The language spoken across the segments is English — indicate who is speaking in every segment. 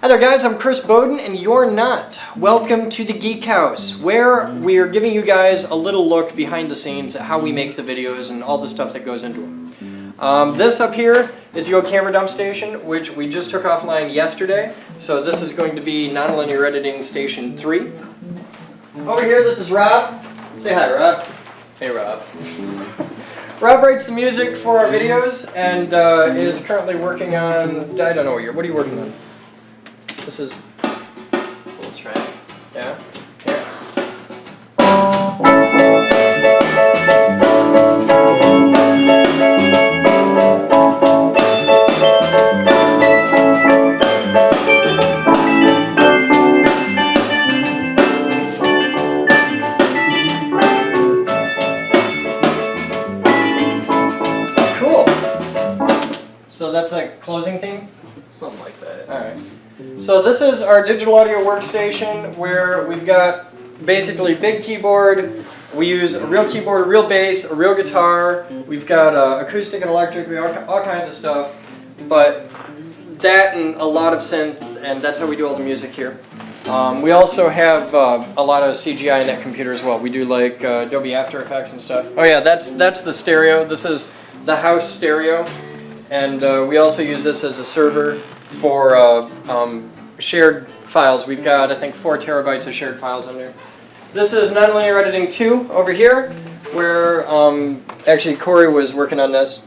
Speaker 1: Hi there guys, I'm Chris Boden and you're not. Welcome to the Geekhouse, where we are giving you guys a little look behind the scenes at how we make the videos and all the stuff that goes into them. This up here is the old camera dump station, which we just took offline yesterday. So this is going to be nonlinear editing station 3. Over here, this is Rob. Say hi, Rob. Hey, Rob. Rob writes the music for our videos and is currently working on, I don't know, what are you working on? This is full track. Yeah. Yeah. Cool. So that's a closing theme? Something like that. All right. So this is our digital audio workstation where we've got basically big keyboard. We use a real keyboard, a real bass, a real guitar. We've got acoustic and electric, we have all kinds of stuff. But that and a lot of synth, and that's how we do all the music here. We also have a lot of CGI in that computer as well. We do like Adobe After Effects and stuff. Oh yeah, that's the stereo. This is the house stereo. And we also use this as a server for shared files. We've got, I think, 4 terabytes of shared files in there. This is Nonlinear Editing 2 over here, where actually Corey was working on this.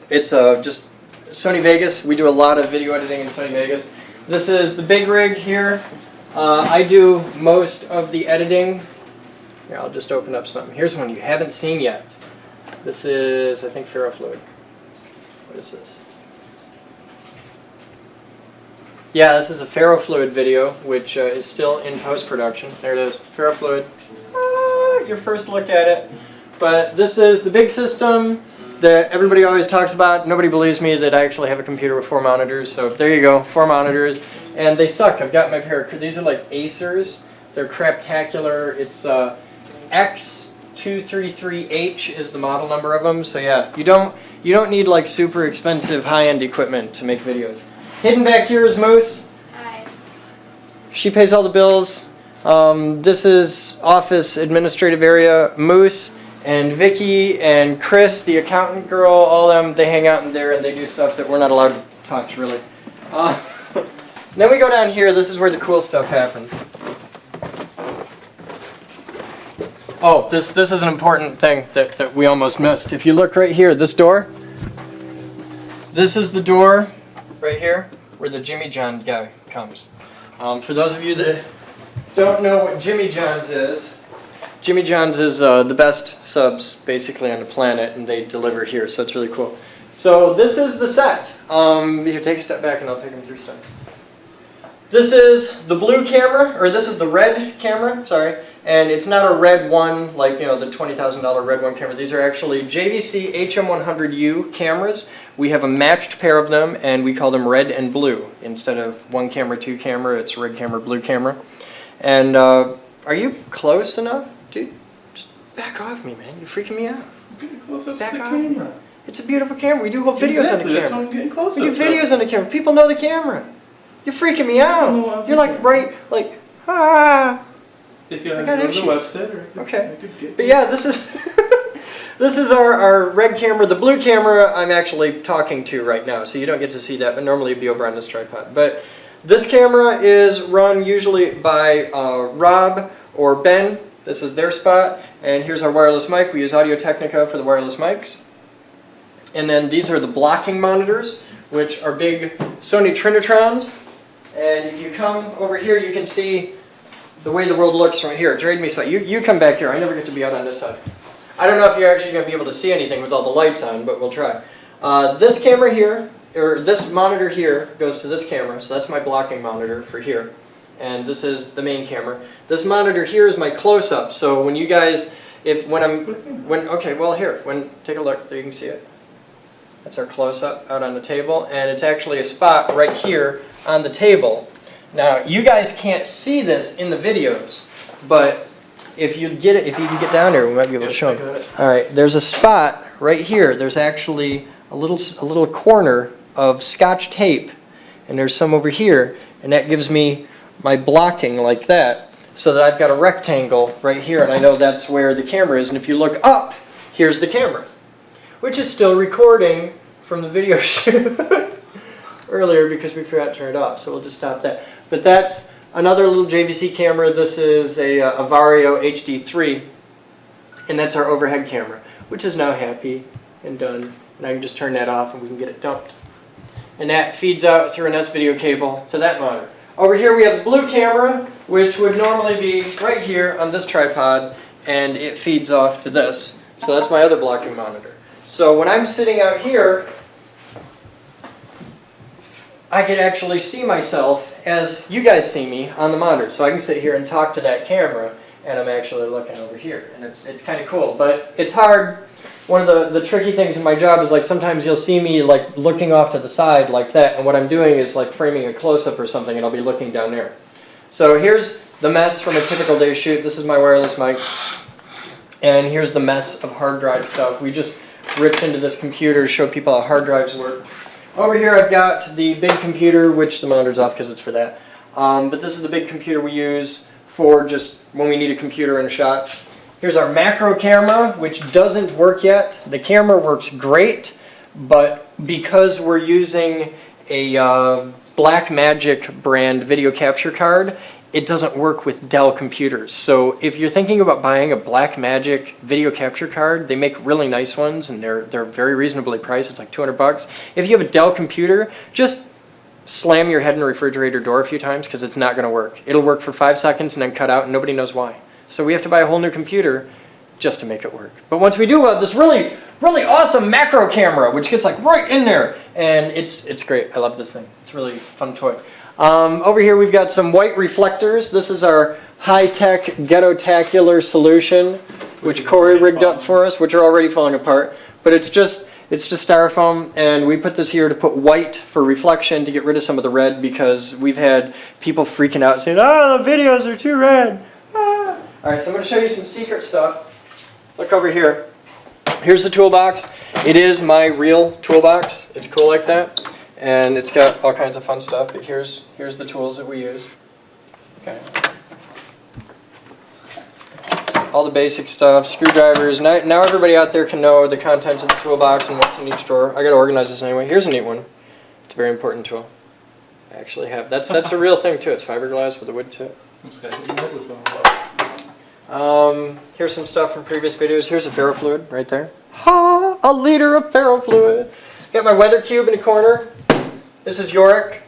Speaker 1: It's just Sony Vegas. We do a lot of video editing in Sony Vegas. This is the big rig here. I do most of the editing. Here, I'll just open up something. Here's one you haven't seen yet. This is, I think, ferrofluid. What is this? Yeah, this is a ferrofluid video, which is still in post-production. There it is, ferrofluid. Your first look at it. But this is the big system that everybody always talks about. Nobody believes me that I actually have a computer with 4 monitors. So there you go, 4 monitors. And they suck. I've got my pair of, these are like Acers. They're craptacular. It's X233H is the model number of them. So yeah, you don't need like super expensive high-end equipment to make videos. Hidden back here is Moose.
Speaker 2: Hi.
Speaker 1: She pays all the bills. This is office administrative area. Moose and Vicky and Chris, the accountant girl, all of them, they hang out in there and they do stuff that we're not allowed to touch, really. Then we go down here. This is where the cool stuff happens. Oh, this is an important thing that we almost missed. If you look right here, this door, this is the door right here where the Jimmy John guy comes. For those of you that don't know what Jimmy John's is, Jimmy John's is the best subs basically on the planet, and they deliver here, so it's really cool. So this is the set. Here, take a step back and I'll take them through stuff. This is the blue camera, or this is the red camera, sorry. And it's not a red one, like, you know, the $20,000 red one camera. These are actually JVC HM100U cameras. We have a matched pair of them, and we call them red and blue. Instead of 1 camera, 2 camera, it's red camera, blue camera. And are you close enough? Dude, just back off me, man. You're freaking me out. Back off me. It's a beautiful camera. We do whole videos on the camera. That's why I'm getting close. We do videos on the camera. People know the camera. You're freaking me out. You're like, right, like, ah.
Speaker 3: If you have to go to the website, or
Speaker 1: okay. But yeah, this is this is our red camera. The blue camera I'm actually talking to right now, so you don't get to see that, but normally it'd be over on this tripod. But this camera is run usually by Rob or Ben. This is their spot. And here's our wireless mic. We use Audio-Technica for the wireless mics. And then these are the blocking monitors, which are big Sony Trinitrons. And if you come over here, you can see the way the world looks from here. Trade me spot. You come back here. I never get to be out on this side. I don't know if you're actually going to be able to see anything with all the lights on, but we'll try. This camera here, or this monitor here, goes to this camera. So that's my blocking monitor for here. And this is the main camera. This monitor here is my close-up. So when you guys, take a look, there you can see it. That's our close-up out on the table. And it's actually a spot right here on the table. Now, you guys can't see this in the videos, but if you can get down there, we might be able to show them. All right, there's a spot right here. There's actually a little corner of Scotch tape, and there's some over here. and that gives me my blocking like that, so that I've got a rectangle right here, and I know that's where the camera is. And if you look up, here's the camera, which is still recording from the video shoot earlier because we forgot to turn it off, so we'll just stop that. But that's another little JVC camera. This is a Vario HD3, and that's our overhead camera, which is now happy and done. And I can just turn that off and we can get it dumped. And that feeds out through an S-video cable to that monitor. Over here we have the blue camera, which would normally be right here on this tripod, and it feeds off to this. So that's my other blocking monitor. So when I'm sitting out here, I can actually see myself as you guys see me on the monitor. So I can sit here and talk to that camera, and I'm actually looking over here. And it's kind of cool, but it's hard. One of the tricky things in my job is like sometimes you'll see me like looking off to the side like that, and what I'm doing is like framing a close-up or something, and I'll be looking down there. So here's the mess from a typical day shoot. This is my wireless mic. And here's the mess of hard drive stuff. We just ripped into this computer to show people how hard drives work. Over here I've got the big computer, which the monitor's off because it's for that. But this is the big computer we use for just when we need a computer in a shot. Here's our macro camera, which doesn't work yet. The camera works great, but because we're using a Blackmagic brand video capture card, it doesn't work with Dell computers. So if you're thinking about buying a Blackmagic video capture card, they make really nice ones, and they're very reasonably priced. It's like 200 bucks. If you have a Dell computer, just slam your head in the refrigerator door a few times because it's not going to work. It'll work for 5 seconds and then cut out, and nobody knows why. So we have to buy a whole new computer just to make it work. But once we do, this really awesome macro camera, which gets like right in there, and it's great. I love this thing. It's a really fun toy. Over here we've got some white reflectors. This is our high-tech ghetto-tacular solution, which Corey rigged up for us, which are already falling apart. But it's just styrofoam, and we put this here to put white for reflection to get rid of some of the red, because we've had people freaking out saying, "Oh, the videos are too red." Ah. All right, so I'm going to show you some secret stuff. Look over here. Here's the toolbox. It is my real toolbox. It's cool like that. And it's got all kinds of fun stuff, but here's the tools that we use. Okay. All the basic stuff, screwdrivers. Now everybody out there can know the contents of the toolbox and what's in each drawer. I got to organize this anyway. Here's a neat one. It's a very important tool. I actually have. That's a real thing too. It's fiberglass with a wood tip. Here's some stuff from previous videos. Here's a ferrofluid right there. Ha! A liter of ferrofluid. Got my weather cube in the corner. This is Yorick.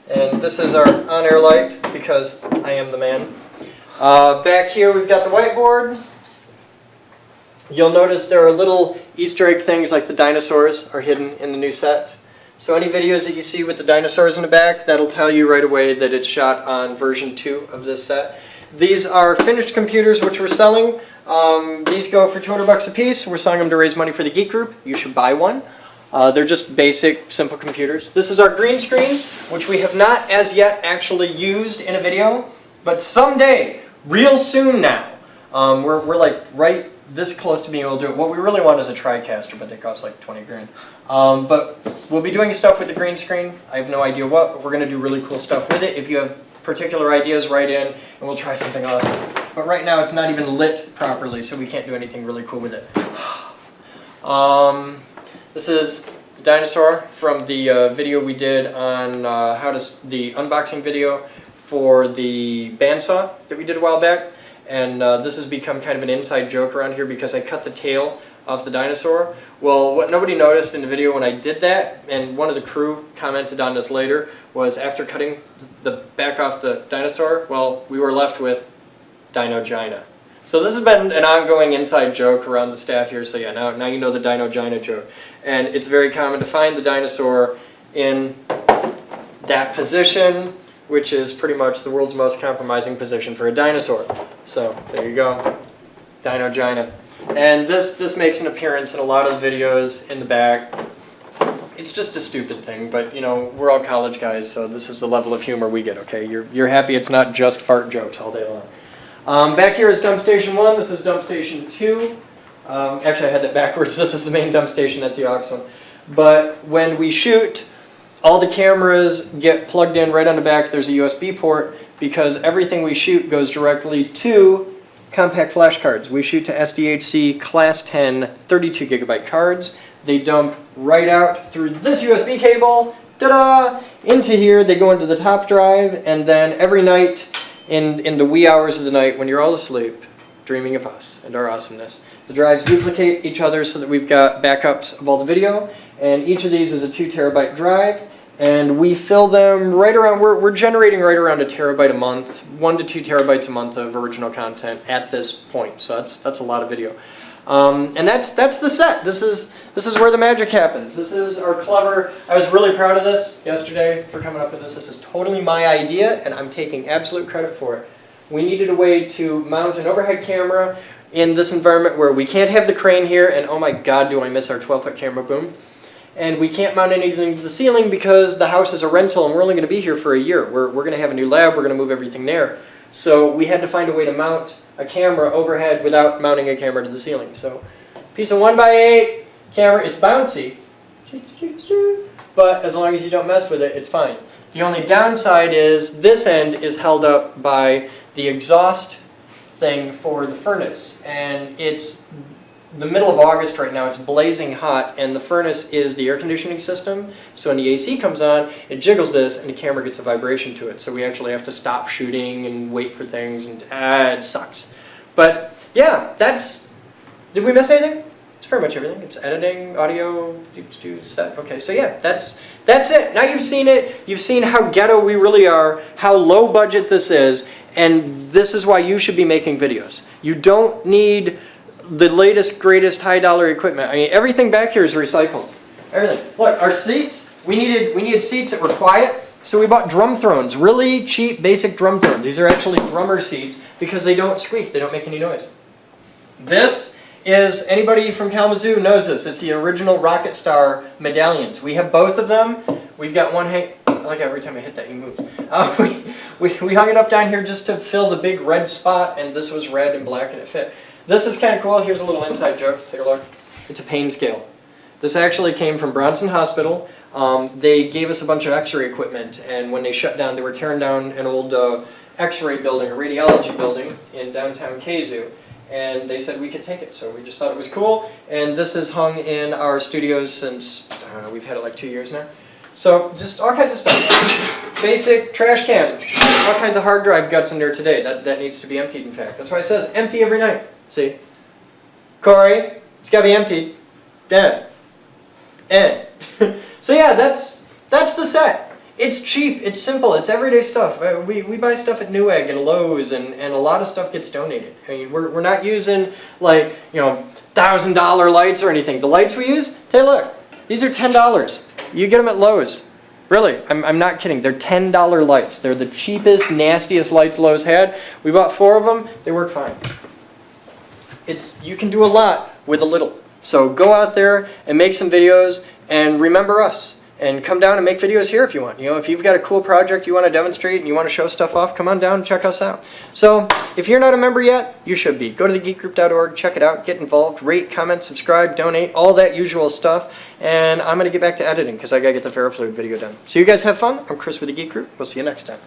Speaker 1: And this is our on-air light because I am the man. Back here we've got the whiteboard. You'll notice there are little Easter egg things like the dinosaurs are hidden in the new set. So any videos that you see with the dinosaurs in the back, that'll tell you right away that it's shot on version 2 of this set. These are finished computers which we're selling. These go for 200 bucks a piece. We're selling them to raise money for the Geek Group. You should buy one. They're just basic, simple computers. This is our green screen, which we have not as yet actually used in a video, but someday, real soon now, we're like right this close to being able to do it. What we really want is a TriCaster, but they cost like 20 grand. But we'll be doing stuff with the green screen. I have no idea what, but we're going to do really cool stuff with it. If you have particular ideas, write in, and we'll try something awesome. But right now, it's not even lit properly, so we can't do anything really cool with it. This is the dinosaur from the video we did on the unboxing video for the bandsaw that we did a while back. And this has become kind of an inside joke around here because I cut the tail off the dinosaur. Well, what nobody noticed in the video when I did that, and one of the crew commented on this later, was after cutting the back off the dinosaur, well, we were left with Dinogina. So this has been an ongoing inside joke around the staff here, so yeah, now you know the Dinogina joke. And it's very common to find the dinosaur in that position, which is pretty much the world's most compromising position for a dinosaur. So there you go, Dinogina. And this makes an appearance in a lot of the videos in the back. It's just a stupid thing, but you know, we're all college guys, so this is the level of humor we get, okay? You're happy it's not just fart jokes all day long. Back here is dump station 1, this is dump station 2. Actually I had that backwards, this is the main dump station, that's the aux one. But when we shoot, All the cameras get plugged in right on the back. There's a USB port because everything we shoot goes directly to compact flash cards. We shoot to SDHC Class 10 32 gigabyte cards. They dump right out through this USB cable, ta-da, into here. They go into the top drive, and then every night in the wee hours of the night when you're all asleep, dreaming of us and our awesomeness, the drives duplicate each other so that we've got backups of all the video, and each of these is a 2 terabyte drive, and we fill them right around, we're generating right around a terabyte a month, 1 to 2 terabytes a month of original content at this point, so that's a lot of video. And that's the set. This is where the magic happens. This is our clever, I was really proud of this yesterday for coming up with this. This is totally my idea, and I'm taking absolute credit for it. We needed a way to mount an overhead camera in this environment where we can't have the crane here, and oh my god, do I miss our 12-foot camera boom. And we can't mount anything to the ceiling because the house is a rental and we're only going to be here for a year. We're going to have a new lab, we're going to move everything there. So we had to find a way to mount a camera overhead without mounting a camera to the ceiling. So piece of 1x8 camera, it's bouncy, but as long as you don't mess with it, it's fine. The only downside is this end is held up by the exhaust thing for the furnace, and it's the middle of August right now. It's blazing hot, and the furnace is the air conditioning system. So when the AC comes on, it jiggles this, and the camera gets a vibration to it. So we actually have to stop shooting and wait for things, and it sucks. But yeah, did we miss anything? It's pretty much everything. It's editing, audio, set. Okay, so yeah, that's it. Now you've seen it. You've seen how ghetto we really are, how low budget this is, and this is why you should be making videos. You don't need the latest, greatest, high-dollar equipment. I mean, everything back here is recycled. Everything. Look, our seats. We needed seats that were quiet, so we bought drum thrones. Really cheap, basic drum thrones. These are actually drummer seats because they don't squeak. They don't make any noise. This is, anybody from Kalamazoo knows this. It's the original Rocket Star medallions. We have both of them. We've got one hang. I like every time I hit that, you move. We hung it up down here just to fill the big red spot, and this was red and black, and it fit. This is kind of cool. Here's a little inside joke. Take a look. It's a pain scale. This actually came from Bronson Hospital. They gave us a bunch of x-ray equipment, and when they shut down, they were tearing down an old x-ray building, a radiology building in downtown Kazoo, and they said we could take it, so we just thought it was cool, and this is hung in our studios since, I don't know, we've had it like 2 years now. So just all kinds of stuff. Basic trash can. All kinds of hard drive guts in there today. That needs to be emptied, in fact. That's why it says empty every night. See? Corey, it's got to be emptied. Dad. Ed. So yeah, that's the set. It's cheap, it's simple, it's everyday stuff. We buy stuff at Newegg and Lowe's, and a lot of stuff gets donated. I mean, we're not using, like, you know, $1,000 lights or anything. The lights we use, take a look. These are $10. You get them at Lowe's. Really, I'm not kidding. They're $10 lights. They're the cheapest, nastiest lights Lowe's had. We bought 4 of them. They work fine. You can do a lot with a little. So go out there and make some videos, and remember us. And come down and make videos here if you want. You know, if you've got a cool project you want to demonstrate and you want to show stuff off, come on down and check us out. So if you're not a member yet, you should be. Go to thegeekgroup.org, check it out, get involved, rate, comment, subscribe, donate, all that usual stuff. And I'm going to get back to editing because I got to get the Ferrofluid video done. So you guys have fun. I'm Chris with the Geek Group. We'll see you next time.